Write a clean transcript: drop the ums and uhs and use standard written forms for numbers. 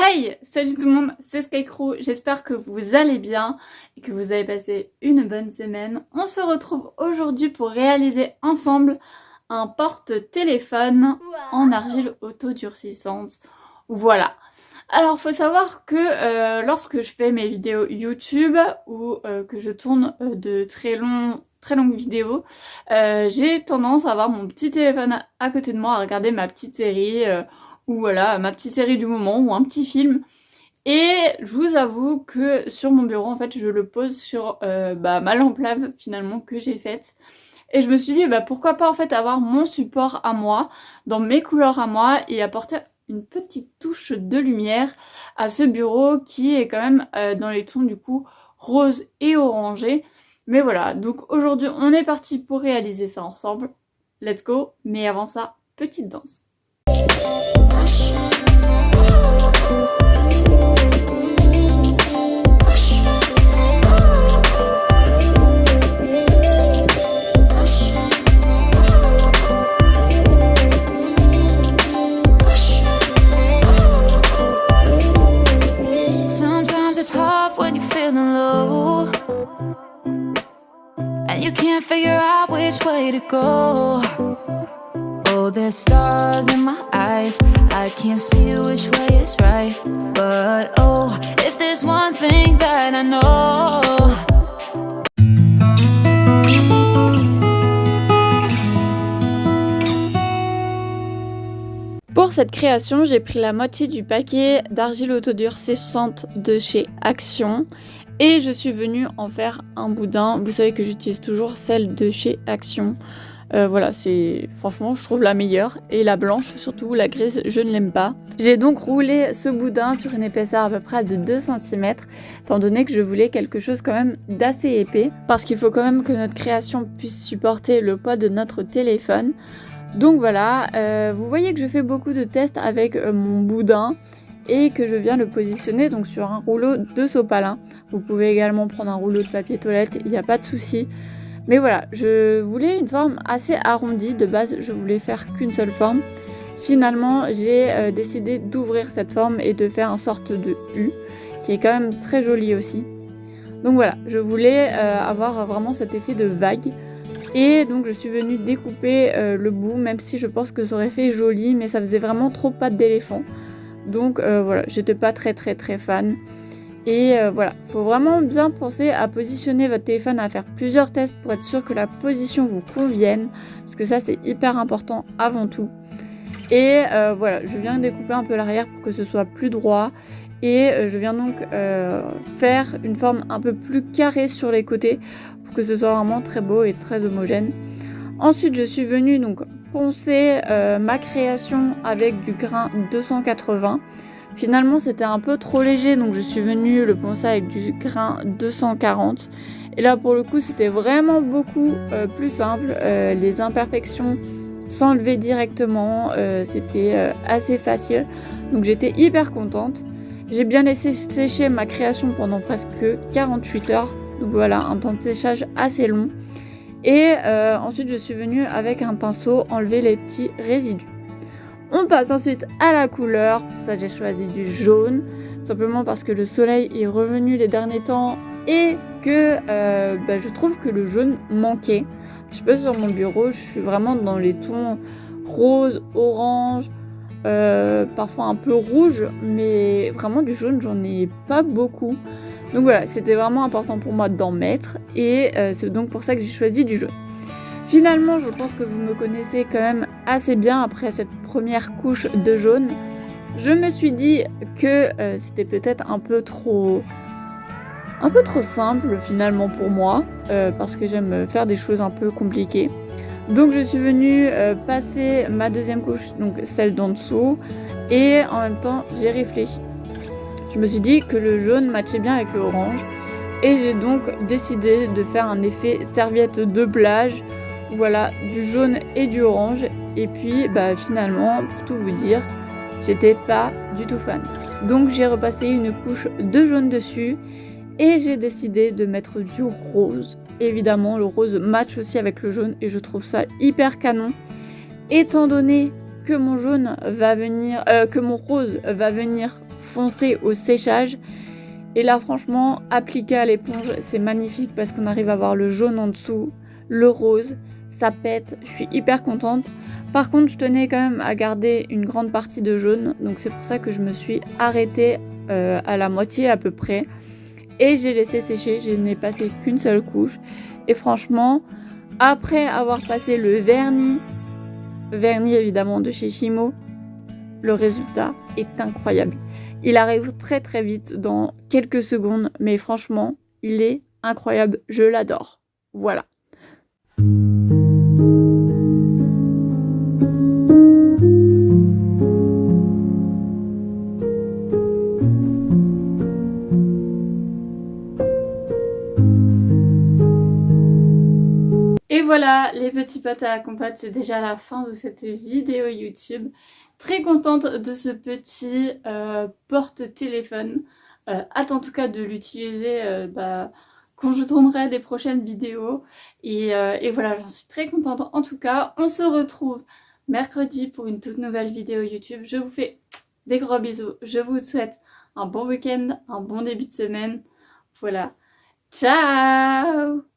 Hey! Salut tout le monde, c'est Skycrew, j'espère que vous allez bien et que vous avez passé une bonne semaine. On se retrouve aujourd'hui pour réaliser ensemble un porte-téléphone en argile autodurcissante. Voilà. Alors faut savoir que lorsque je fais mes vidéos YouTube ou que je tourne de très longues vidéos, j'ai tendance à avoir mon petit téléphone à côté de moi, à regarder ma petite série ou voilà, ma petite série du moment ou un petit film. Et je vous avoue que sur mon bureau, en fait, je le pose sur ma lampe lave finalement que j'ai faite. Et je me suis dit, pourquoi pas en fait avoir mon support à moi, dans mes couleurs à moi, et apporter une petite touche de lumière à ce bureau qui est quand même dans les tons du coup rose et orangé. Mais voilà, donc aujourd'hui on est parti pour réaliser ça ensemble. Let's go. Mais avant ça, petite danse. Sometimes it's hard when you're feeling low and you can't figure out which way to go. Oh, there's stars in my eyes, I can't see which way is right. But oh, if there's one thing that I know. Pour cette création, j'ai pris la moitié du paquet d'argile autodurcissante de chez Action et je suis venue en faire un boudin. Vous savez que j'utilise toujours celle de chez Action. Voilà, c'est franchement je trouve la meilleure, et la blanche surtout, la grise je ne l'aime pas. J'ai donc roulé ce boudin sur une épaisseur à peu près de 2 cm, étant donné que je voulais quelque chose quand même d'assez épais, parce qu'il faut quand même que notre création puisse supporter le poids de notre téléphone. Donc voilà, vous voyez que je fais beaucoup de tests avec mon boudin et que je viens le positionner donc sur un rouleau de sopalin. Vous pouvez également prendre un rouleau de papier toilette, il n'y a pas de souci. Mais voilà, je voulais une forme assez arrondie. De base, je voulais faire qu'une seule forme. Finalement, j'ai décidé d'ouvrir cette forme et de faire une sorte de U, qui est quand même très joli aussi. Donc voilà, je voulais avoir vraiment cet effet de vague. Et donc je suis venue découper le bout, même si je pense que ça aurait fait joli, mais ça faisait vraiment trop patte d'éléphant. Donc voilà, j'étais pas très fan. Et voilà, faut vraiment bien penser à positionner votre téléphone, à faire plusieurs tests pour être sûr que la position vous convienne, parce que ça c'est hyper important avant tout. Et voilà, je viens découper un peu l'arrière pour que ce soit plus droit, et je viens donc faire une forme un peu plus carrée sur les côtés pour que ce soit vraiment très beau et très homogène. Ensuite, je suis venue donc poncer ma création avec du grain 280. Finalement, c'était un peu trop léger, donc je suis venue le poncer avec du grain 240. Et là, pour le coup, c'était vraiment beaucoup plus simple. Les imperfections s'enlevaient directement. C'était assez facile. Donc, j'étais hyper contente. J'ai bien laissé sécher ma création pendant presque 48 heures. Donc voilà, un temps de séchage assez long. Et ensuite, je suis venue avec un pinceau enlever les petits résidus. On passe ensuite à la couleur. Pour ça, j'ai choisi du jaune, simplement parce que le soleil est revenu les derniers temps et que je trouve que le jaune manquait un petit peu sur mon bureau. Je suis vraiment dans les tons rose, orange, parfois un peu rouge, mais vraiment du jaune, j'en ai pas beaucoup. Donc voilà, c'était vraiment important pour moi d'en mettre, et c'est donc pour ça que j'ai choisi du jaune. Finalement, je pense que vous me connaissez quand même assez bien après cette première couche de jaune. Je me suis dit que c'était peut-être un peu trop simple finalement pour moi, parce que j'aime faire des choses un peu compliquées. Donc je suis venue passer ma deuxième couche, donc celle d'en dessous, et en même temps j'ai réfléchi. Je me suis dit que le jaune matchait bien avec le orange, et j'ai donc décidé de faire un effet serviette de plage. Voilà, du jaune et du orange. Et puis finalement, pour tout vous dire, j'étais pas du tout fan. Donc j'ai repassé une couche de jaune dessus et j'ai décidé de mettre du rose. Évidemment, le rose match aussi avec le jaune et je trouve ça hyper canon. Étant donné que mon jaune va venir, que mon rose va venir foncé au séchage. Et là franchement, appliqué à l'éponge, c'est magnifique parce qu'on arrive à voir le jaune en dessous, le rose, ça pète, je suis hyper contente. Par contre, je tenais quand même à garder une grande partie de jaune, donc c'est pour ça que je me suis arrêtée à la moitié à peu près. Et j'ai laissé sécher, je n'ai passé qu'une seule couche. Et franchement, après avoir passé le vernis évidemment de chez Fimo, le résultat est incroyable. Il arrive très très vite, dans quelques secondes, mais franchement, il est incroyable, je l'adore. Voilà. Et voilà, les petits potes à la compote, c'est déjà la fin de cette vidéo YouTube. Très contente de ce petit porte-téléphone. Hâte en tout cas de l'utiliser quand je tournerai des prochaines vidéos. Et voilà, j'en suis très contente. En tout cas, on se retrouve mercredi pour une toute nouvelle vidéo YouTube. Je vous fais des gros bisous. Je vous souhaite un bon week-end, un bon début de semaine. Voilà. Ciao!